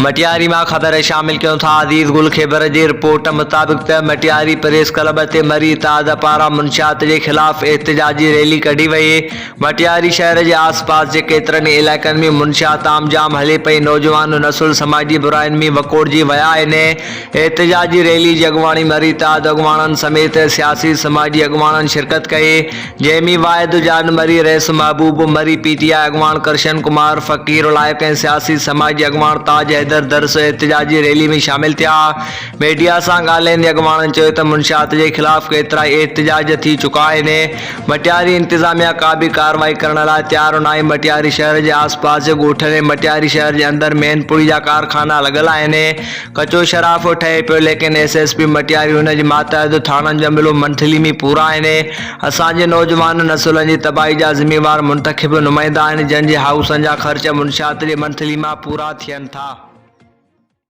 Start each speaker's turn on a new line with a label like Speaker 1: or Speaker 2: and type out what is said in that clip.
Speaker 1: मटियारी में खबर शामिल क्यों था। अजीज गुल खैबर की रिपोर्ट मुताबिक मटियारी प्रेस क्लब ते मरी ताज पारा मुंशियात के खिलाफ एहतजाजी रैली कढ़ी वही। मटियारी शहर के आस पास के केतरनि इलाक़नि में मुंशियात आम जाम हले पई। नौजवान नसुल समाजी बुराइन में वकोड़जी वया आहिनि। एहतजाजी रैली की अगवानी मरी ताज अगवाणन समेत सियासी समाजी अगवाणन शिरकत कई, जैमी वाहिद जान मरी, रईस महबूब मरी, पीटीआई अगवान कृष्ण कुमार फकीर उलायक ऐं सियासी समाजी अगवान ताज हैदर दरस एहतजाजी रैली में शामिल थिया। मीडिया से ॻाल्हाईंदे अगवाणनि चयो त मुंशियात के खिलाफ केतरा एहतजाज थी चुका आहिनि। मटियारी इंतजामिया का भी कार्रवाई करण लाइ तैयार न आहे। मटियारी शहर के आस पास के ॻोठनि ऐं मटियारी शहर के अंदर मैनपुरी जा कारखाना लॻल आहिनि। कचो शराब ठहे पियो, लेकिन एसएसपी मटियारी हुन जे मातहत थाणनि जो अमलो मंथली में पूरा आहिनि। असांजे नौजवान नसुलनि जी तबाही जा ज़िम्मेवार मुंतखब नुमाइंदा आहिनि, जंहिंजे हाउसनि जा ख़र्च मुंशियात जे मंथली में पूरा थियनि था।